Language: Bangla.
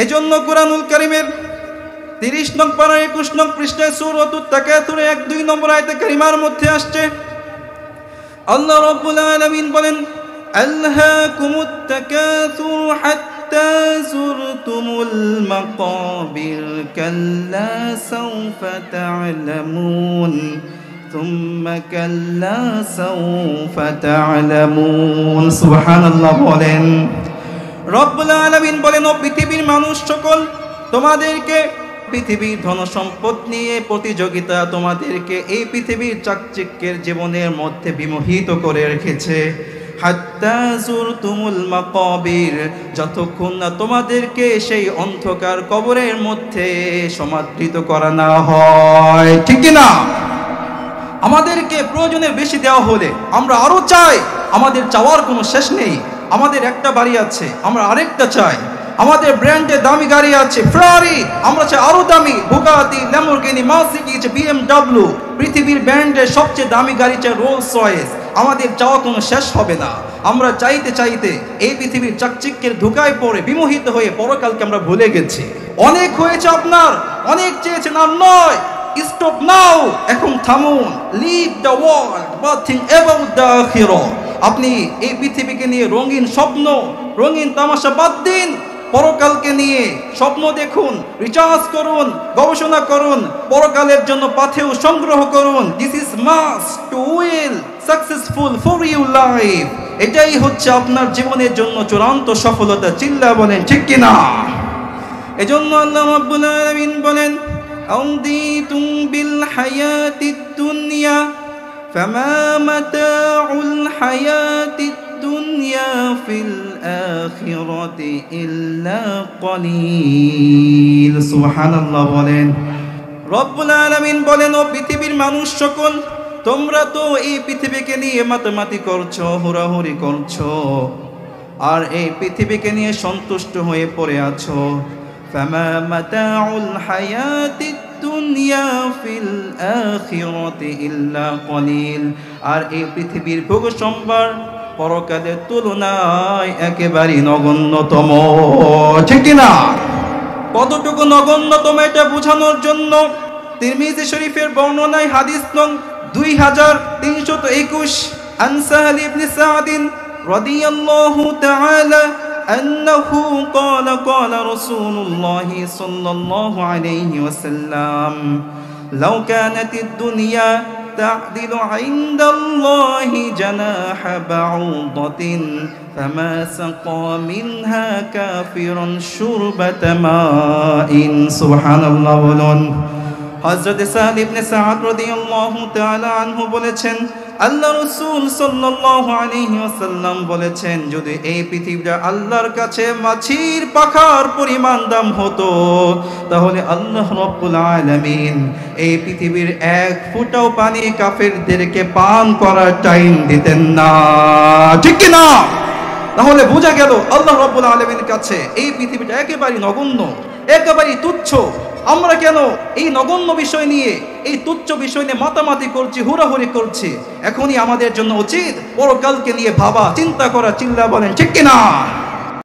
এজন্য কুরআনুল কারীমের 30 নং পারা 21 নং পৃষ্ঠায় সূরাতুত তাকাসুর 1-2 নম্বর আয়াতে কারিমার মধ্যে আসছে, আল্লাহ রাব্বুল আলামিন বলেন, আলহাকুমুত তাকাসুর হাত্তা যুরতুমুল মাকাবির কাল্লা সাওফা তা'লামুন সুম্মা কাল্লা সাওফা তা'লামুন। সুবহানাল্লাহ বলেন। রব্বুল আলামিন বলেন, ও পৃথিবীর মানুষ সকল, তোমাদেরকে পৃথিবীর ধন সম্পদ নিয়ে প্রতিযোগিতা তোমাদেরকে এই পৃথিবীর চাকচিক্যের জীবনের মধ্যে বিমোহিত করে রেখেছে। হাত্তা যুরতুমুল মাকাবির, যতক্ষণ না তোমাদেরকে সেই অন্ধকার কবরের মধ্যে সমাদৃত করা না হয়। ঠিক কি না? আমাদেরকে প্রয়োজনের বেশি দেওয়া হলে আমরা আরো চাই, আমাদের চাওয়ার কোনো শেষ নেই। আমাদের একটা বাড়ি আছে, আমরা আরেকটা চাই। আমাদের ব্র্যান্ডের দামি গাড়ি আছে, ফেরারি, আমরা চাই আরো দামি, বুগাতি, ল্যাম্বরগিনি, মার্সিডিজ, বিএমডব্লিউ, পৃথিবীর ব্র্যান্ডের সবচেয়ে দামি গাড়ি চাই রোলস রয়েস। আমাদের চাওয়া কোনো শেষ হবে না। আমরা চাইতে চাইতে এই পৃথিবীর চাকচিক্যের ধোঁকায় পড়ে বিমোহিত হয়ে পরকালকে আমরা ভুলে গেছি। অনেক হয়েছে আপনার, অনেক চেয়েছেন, আর নয়। স্টপ নাও, এখন থামুন। Leave the world but think about the আখিরাহ। আপনি এই পৃথিবীকে নিয়ে রঙিন স্বপ্ন, রঙিন তামাশা বাদ দিন। পরকালকে নিয়ে স্বপ্ন দেখুন, রিচার্জ করুন, গবেষণা করুন, পরকালের জন্য পাথেয় সংগ্রহ করুন। This is must to will successful for you life. এটাই হচ্ছে আপনার জীবনের জন্য চূড়ান্ত সফলতা। চিল্লা বলেন ঠিক কিনা? এজন্য আল্লাহ রাব্বুল আলামিন বলেন, আউদিতুম বিল হায়াতিদ দুনিয়া ফামা মাতাউল হায়াতিদ দুনিয়া ফিল আখিরাতি ইল্লা কলিল। সুবহানাল্লাহ বলেন। রব্বুল আলামিন বলেন, ও পৃথিবীর মানুষ সকল, তোমরা তো এই পৃথিবীকে নিয়ে মাতামাতি করছো, হুড়াহুড়ি করছো, আর এই পৃথিবীকে নিয়ে সন্তুষ্ট হয়ে পড়ে আছো। ফামা মাতাউল হায়াতিদ দুনিয়া ফিল আখিরাতি ইল্লা কলিল। আর এই পৃথিবীর ভোগ সম্ভার পরকালের তুলনায় একেবারেই নগণ্যতম। ঠিক কিনা? কতটুকু নগণ্যতম এটা বোঝানোর জন্য তিরমিজি শরীফের বর্ণনায় হাদিস নং 2321 আন সাহল ইবনে সা'দ রাদিয়াল্লাহু তাআলা আন্নাহু ক্বালা ক্বালা রাসূলুল্লাহ সাল্লাল্লাহু আলাইহি ওয়াসাল্লাম লাউ কানাতিদ দুনিয়া تعدل عند الله جناح بعوضة فما سقى منها كافر شربة ماء। سبحان الله বলুন। হযরত সা'দ ইবনে সা'দ রাদিয়াল্লাহু তাআলা আনহু বলেছেন, আল্লাহ রাসূল সাল্লাল্লাহু আলাইহি ওয়াসাল্লাম বলেছেন, যদি এই পৃথিবীটা আল্লাহর কাছে মাছির পাখার পরিমাণ দাম হতো, তাহলে আল্লাহ রাব্বুল আলামিন এই পৃথিবীর এক ফোঁটাও পানি কাফেরদেরকে পান করার টাইম দিতেন না। ঠিক কি না? তাহলে বোঝা গেল আল্লাহ রাব্বুল আলামিনের কাছে এই পৃথিবীটা একেবারেই নগণ্য, একেবারেই তুচ্ছ। আমরা কেন এই নগণ্য বিষয় নিয়ে, এই তুচ্ছ বিষয় নিয়ে মাতামাতি করছি, হুড়াহুড়ি করছি? এখনই আমাদের জন্য উচিত পরকালকে নিয়ে ভাবা, চিন্তা করা। চিল্লা বলেন ঠিক কিনা?